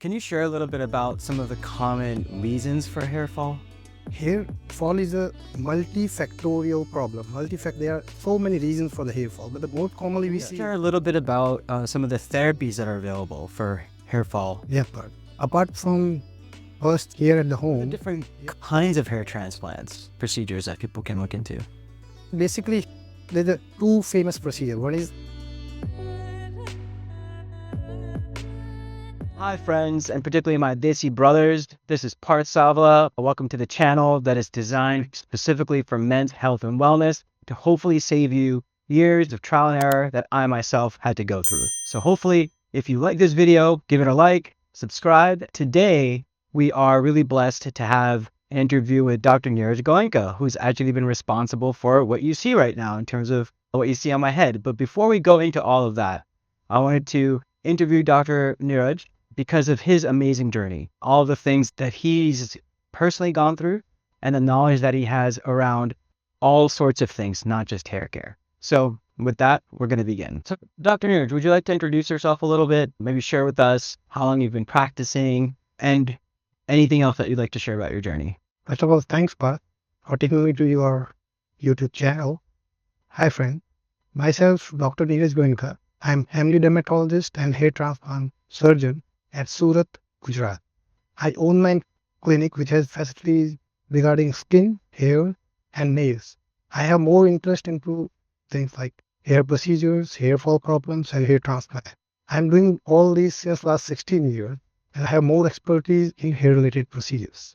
Can you share a little bit about some of the common reasons for hair fall? Hair fall is a multifactorial problem. There are so many reasons for the hair fall, but the most commonly we see. Share a little bit about some of the therapies that are available for hair fall. Yeah, but apart from first here at the The home, different kinds of hair transplants procedures that people can look into. basically there's a two famous procedures. One is Hi friends, and particularly my Desi brothers. This is Parth Savla. Welcome to the channel that is designed specifically for men's health and wellness to hopefully save you years of trial and error that I myself had to go through. So hopefully, if you like this video, give it a like, subscribe. Today, we are really blessed to have an interview with Dr. Niraj Goenka, who's actually been responsible for what you see right now in terms of what you see on my head. But before we go into all of that, I wanted to interview Dr. Niraj because of his amazing journey, all the things that he's personally gone through, and the knowledge that he has around all sorts of things, not just hair care. So with that, we're going to begin. So Dr. Niraj, would you like to introduce yourself a little bit? Maybe share with us how long you've been practicing and anything else that you'd like to share about your journey. first of all, thanks Parth for taking me to your YouTube channel. Hi friend, myself Dr. Niraj Goenka. I'm family dermatologist and hair transplant surgeon at Surat, Gujarat. I own my clinic which has facilities regarding skin, hair and nails. I have more interest into things like hair procedures, hair fall problems and hair transplant. I'm doing all these since last 16 years and I have more expertise in hair related procedures.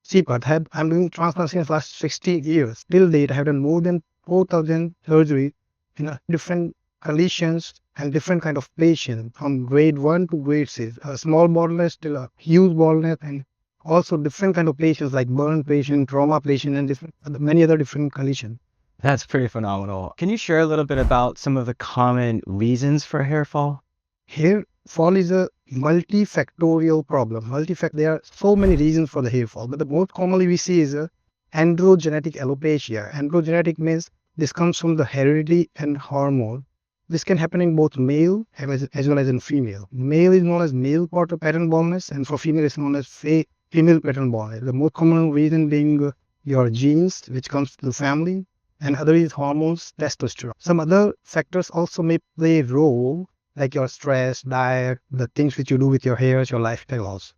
See, but I'm doing transplants since last 16 years. Till date, I have done more than 4,000 surgeries in different conditions and different kind of patients, from grade 1 to grade 6, a small baldness till a huge baldness, and also different kind of patients like burn patient, trauma patient, and many other different conditions. That's pretty phenomenal. Can you share a little bit about some of the common reasons for hair fall? Hair fall is a multifactorial problem. There are so many reasons for the hair fall, but the most commonly we see is a androgenetic alopecia. Androgenetic means this comes from the heredity and hormone. This can happen in both male as well as in female. Male is known as male pattern baldness, and for female is known as female pattern baldness. The most common reason being your genes, which comes to the family, and other is hormones, testosterone. Some other factors also may play a role, like your stress, diet, the things which you do with your hair, your lifestyle also.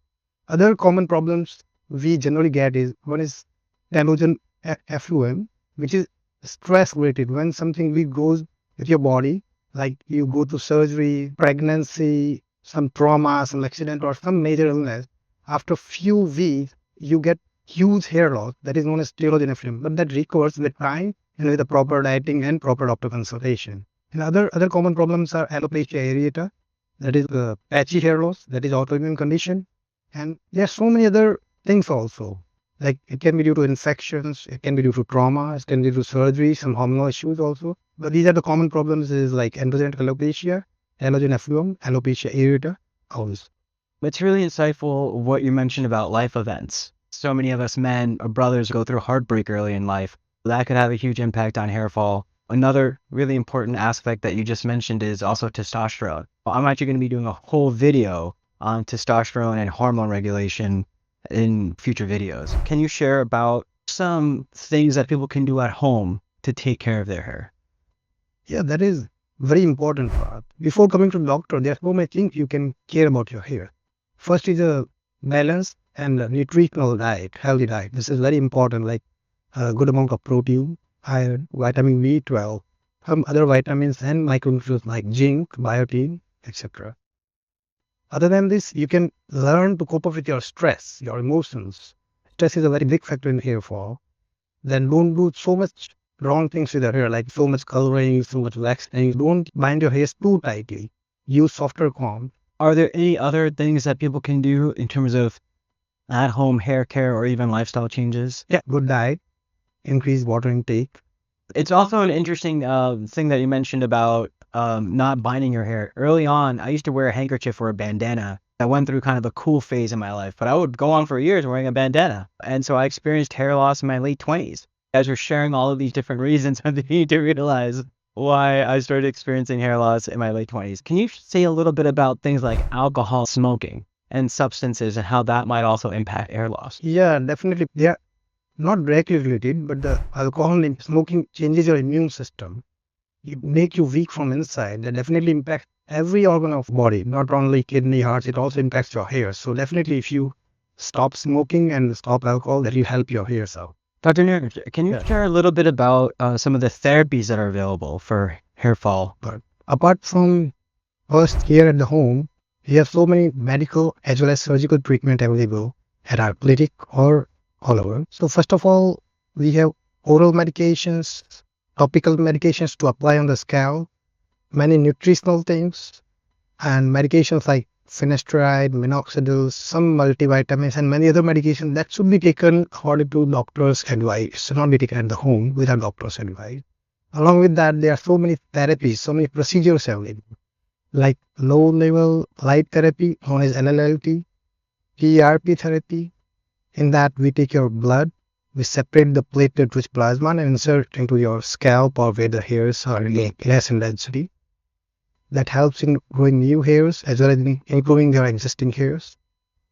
Other common problems we generally get is, one is telogen effluvium, which is stress related. When something big goes with your body, like you go to surgery, pregnancy, some trauma, some accident or some major illness, after few weeks, you get huge hair loss that is known as telogen effluvium, but that recovers with time and with the proper dieting and proper doctor consultation. And other common problems are alopecia areata, that is patchy hair loss, that is autoimmune condition. And there are so many other things also. Like it can be due to infections, it can be due to trauma, it can be due to surgery, some hormonal issues also. But these are the common problems is like androgenetic alopecia, telogen effluvium, alopecia areata, all this. It's really insightful what you mentioned about life events. So many of us men or brothers go through heartbreak early in life. That could have a huge impact on hair fall. Another really important aspect that you just mentioned is also testosterone. I'm actually going to be doing a whole video on testosterone and hormone regulation in future videos. Can you share about some things that people can do at home to take care of their hair? Yeah, that is very important part. Before coming to the doctor, there are so many things you can care about your hair. First is a balanced and nutritional diet, healthy diet. This is very important, like a good amount of protein, iron, vitamin B12, some other vitamins and micronutrients like zinc, biotin, etc. Other than this, you can learn to cope up with your stress, your emotions. Stress is a very big factor in hair fall. Then don't do so much wrong things with your hair, like so much coloring, so much waxing. Don't bind your hairs too tightly. Use softer comb. Are there any other things that people can do in terms of at-home hair care or even lifestyle changes? Yeah, good diet, increase water intake. It's also an interesting thing that you mentioned about not binding your hair. Early on, I used to wear a handkerchief or a bandana. I went through kind of a cool phase in my life, but I would go on for years wearing a bandana. And so I experienced hair loss in my late 20s. As we're sharing all of these different reasons, I'm beginning to realize why I started experiencing hair loss in my late 20s. Can you say a little bit about things like alcohol, smoking? and substances and how that might also impact hair loss? Yeah, definitely. They are not directly related, but the alcohol in smoking changes your immune system. It make you weak from inside. That definitely impacts every organ of body, not only kidney, hearts. It also impacts your hair. So definitely, if you stop smoking and stop alcohol, that will help your hairs out. Dr. Niraj, can you Yeah. share a little bit about some of the therapies that are available for hair fall? But apart from first care at the home, we have so many medical as well as surgical treatment available at our clinic or all over. So first of all, we have oral medications, topical medications to apply on the scalp, many nutritional things, and medications like Finasteride, Minoxidil, some multivitamins, and many other medications that should be taken according to doctor's advice. Should not be taken at the home without doctor's advice. Along with that, there are so many therapies, so many procedures available, like low-level light therapy known as LLLT, PRP therapy. In that, we take your blood, we separate the platelet-rich plasma and insert into your scalp or where the hairs are less in density. That helps in growing new hairs as well as in improving your existing hairs.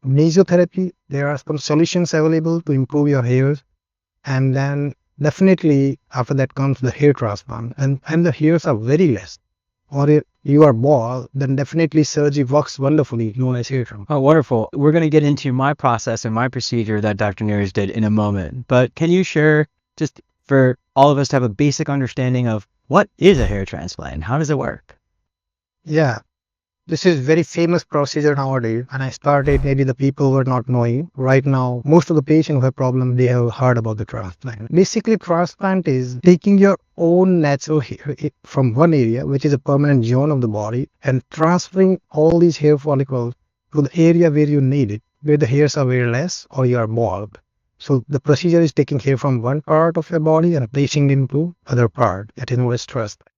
Mesotherapy, there are some solutions available to improve your hairs. And then definitely after that comes the hair transplant. And the hairs are very less. Or if you are bald, then definitely surgery works wonderfully, known as hair transplant. Oh, wonderful. We're going to get into my process and my procedure that Dr. Niraj did in a moment. But can you share, just for all of us to have a basic understanding of what is a hair transplant and how does it work? Yeah, this is very famous procedure nowadays. When I started, maybe the people were not knowing. Right now, most of the patients who have problem, they have heard about the transplant. Basically, transplant is taking your own natural hair from one area, which is a permanent zone of the body, and transferring all these hair follicles to the area where you need it, where the hairs are very less or you are bald. So the procedure is taking hair from one part of your body and placing it into other part. That is known as transplant.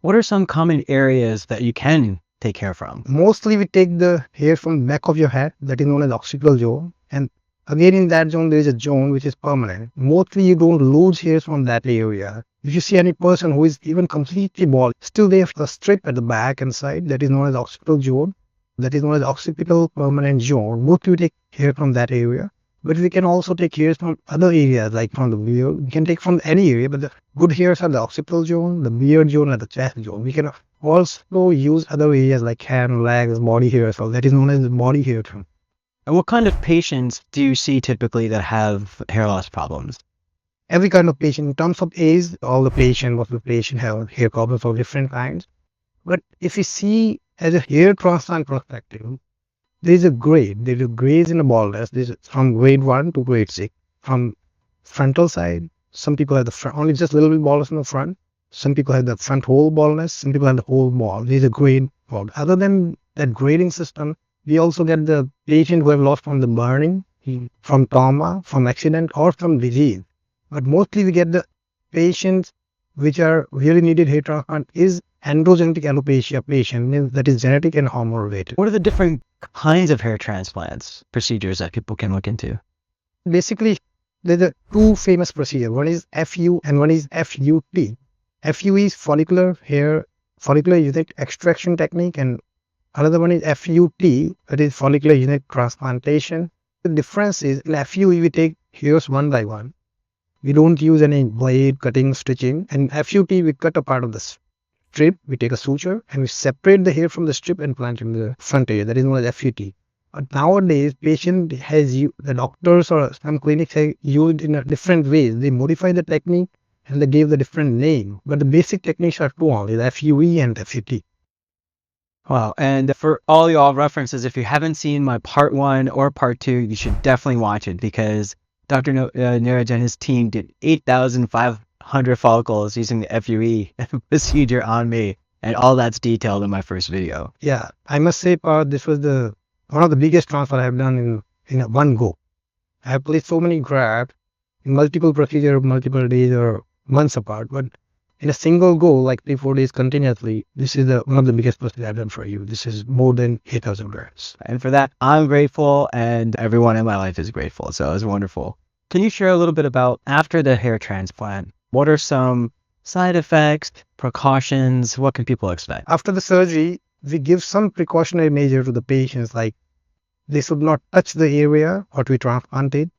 What are some common areas that you can take hair from? Mostly we take the hair from the back of your head, that is known as occipital zone. And again in that zone there is a zone which is permanent. Mostly you don't lose hairs from that area. If you see any person who is even completely bald, still they have a strip at the back and side that is known as occipital zone. That is known as occipital permanent zone. Mostly we take hair from that area. But we can also take hairs from other areas, like from the beard. We can take from any area, but the good hairs are the occipital zone, the beard zone, and the chest zone. We can also use other areas like hand, legs, body hair. So that is known as the body hair too. And what kind of patients do you see typically that have hair loss problems? Every kind of patient, in terms of age, all the patient, most of the patient have hair problems of different kinds. But if you see as a hair transplant perspective, there is a grade. There is a grades in the baldness. This is from grade 1 to grade 6. From frontal side, some people have the front, only just a little bit baldness in the front. Some people have the front whole baldness. Some people have the whole bald. There is a grade bald. Other than that grading system, we also get the patient who have lost from the burning, from trauma, from accident, or from disease. But mostly we get the patients which are really needed hair transplant is androgenetic alopecia patient, means that is genetic and hormone related. What are the different kinds of hair transplants procedures that people can look into? Basically, there's a two famous procedures. One is FU and one is FUT. FU is follicular unit extraction technique, and another one is FUT, that is follicular unit transplantation. The difference is in FU we take hairs one by one. We don't use any blade, cutting, stitching. And FUT we cut a part of the strip, we take a suture and we separate the hair from the strip and plant in the front area. That is known as FUT. But nowadays, patient has the doctors or some clinics have used in a different ways. They modify the technique and they gave the different name. But the basic techniques are two only, the FUE and FUT. Wow. And for all y'all references, if you haven't seen my part 1 or part 2, you should definitely watch it because Dr. Niraj and his team did 8,500 follicles using the FUE procedure on me. And all that's detailed in my first video. Yeah, I must say, Parth, this was one of the biggest transfer I have done in one go. I have placed so many grafts in multiple procedures, multiple days or months apart, but in a single go, like 3-4 days continuously, this is one of the biggest procedures I've done for you. This is more than 8,000 grafts. And for that, I'm grateful, and everyone in my life is grateful. So it was wonderful. Can you share a little bit about after the hair transplant? What are some side effects, precautions? What can people expect? After the surgery, we give some precautionary measure to the patients, like They should not touch the area what we transplanted.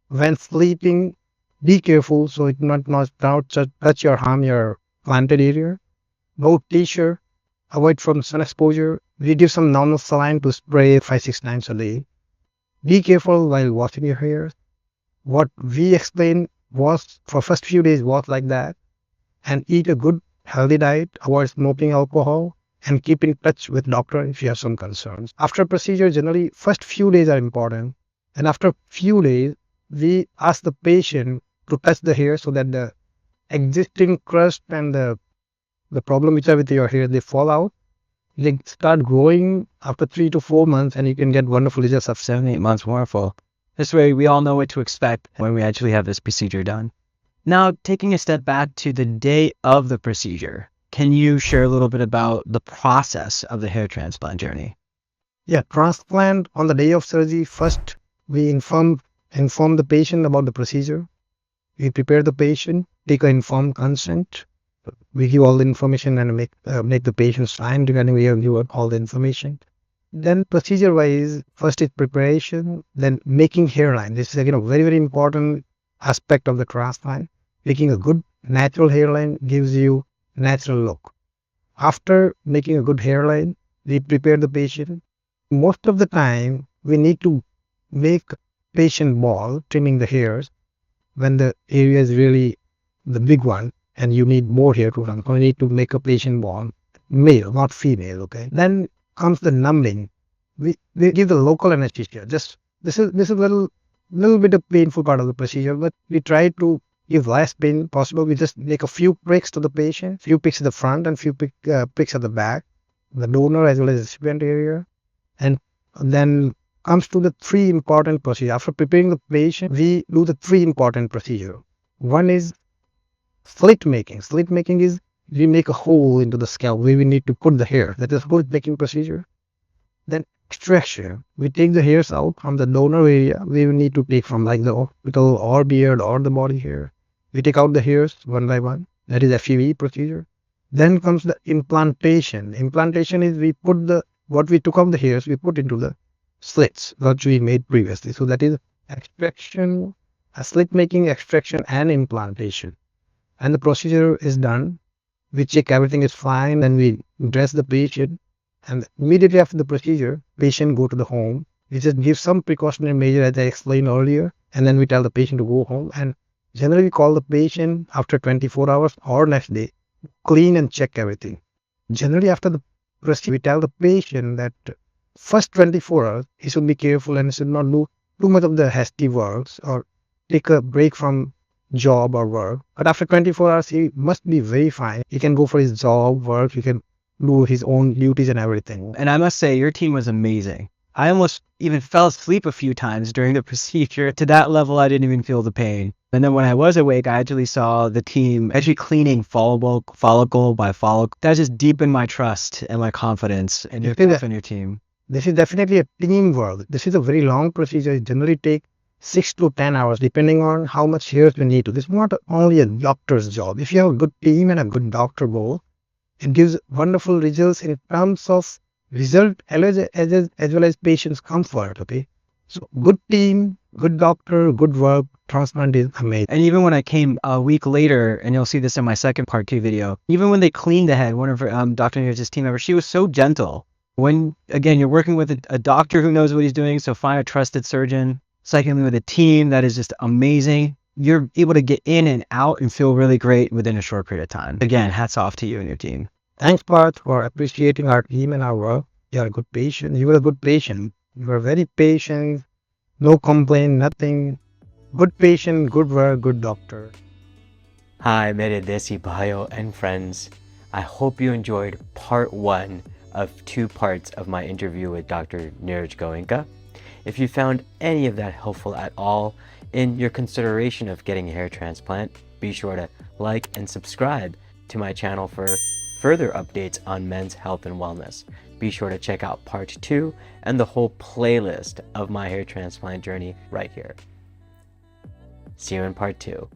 When sleeping, be careful so it not touch or harm your planted area. No t-shirt, avoid from sun exposure. We give some normal saline to spray 5-6 times a day. Be careful while washing your hair. What we explained was for first few days was like that, and eat a good healthy diet, avoid smoking alcohol, and keep in touch with doctor if you have some concerns. After procedure, generally first few days are important, and after few days, we ask the patient to touch the hair so that the existing crust and the problem which are with your hair, they fall out. They start growing after 3 to 4 months, and you can get wonderful results of 7, 8 months. Wonderful. This way we all know what to expect when we actually have this procedure done. Now, taking a step back to the day of the procedure, can you share a little bit about the process of the hair transplant journey? Yeah, transplant on the day of surgery. First, we inform the patient about the procedure. We prepare the patient, take an informed consent. We give all the information and make the patient sign regarding we give all the information. Then procedure wise, first is preparation, then making hairline. This is again a very, very important aspect of the transplant. Making a good natural hairline gives you natural look. After making a good hairline, we prepare the patient. Most of the time, we need to make patient bald, trimming the hairs when the area is really the big one and you need more hair to run. So you need to make a patient bald, male, not female. Okay. Then comes the numbing. We give the local anesthesia. Just this is a little bit of painful part of the procedure, but we try to give less pain possible. We just make a few pricks to the patient, few pricks at the front and few pricks at the back, the donor as well as the recipient area, and then comes to the three important procedures. After preparing the patient, we do the three important procedures. One is slit making. Slit making is we make a hole into the scalp where we need to put the hair. That is slit making procedure. Then extraction. We take the hairs out from the donor area. We need to take from like the orbital or beard or the body hair. We take out the hairs one by one. That is FUE procedure. Then comes the implantation. Implantation is we put what we took out the hairs, we put into the slits that we made previously. So that is extraction, slit making, extraction, and implantation. And the procedure is done. We check everything is fine, then we dress the patient, and immediately after the procedure, patient go to the home. We just give some precautionary measure as I explained earlier, and then we tell the patient to go home. And generally, we call the patient after 24 hours or next day, clean and check everything. Generally, after the procedure, we tell the patient that first 24 hours, he should be careful and should not do too much of the hasty works or take a break from job or work. But after 24 hours, he must be very fine. He can go for his job, work, he can do his own duties and everything. And I must say, your team was amazing. I almost even fell asleep a few times during the procedure. To that level, I didn't even feel the pain. And then when I was awake, I actually saw the team actually cleaning follicle by follicle. That just deepened my trust and my confidence in yourself and your team. This is definitely a teamwork. This is a very long procedure. It generally takes 6 to 10 hours, depending on how much hairs we need to. This is not only a doctor's job. If you have a good team and a good doctor both, it gives wonderful results in terms of result as well as patient's comfort. Okay, so good team, good doctor, good work. Transplant is amazing. And even when I came a week later, and you'll see this in my second part 2 video, even when they cleaned the head, one of Dr. Niraj's team members, she was so gentle. When, again, you're working with a doctor who knows what he's doing, so find a trusted surgeon. Secondly, with a team that is just amazing, you're able to get in and out and feel really great within a short period of time. Again, hats off to you and your team. Thanks, Parth, for appreciating our team and our work. You are a good patient. You were a good patient. You were very patient. No complaint, nothing. Good patient, good work, good doctor. Hi, mere desi bhayo and friends. I hope you enjoyed part 1 of 2 parts of my interview with Dr. Niraj Goenka. If you found any of that helpful at all in your consideration of getting a hair transplant, be sure to like and subscribe to my channel for further updates on men's health and wellness. Be sure to check out part 2 and the whole playlist of my hair transplant journey right here. See you in part 2.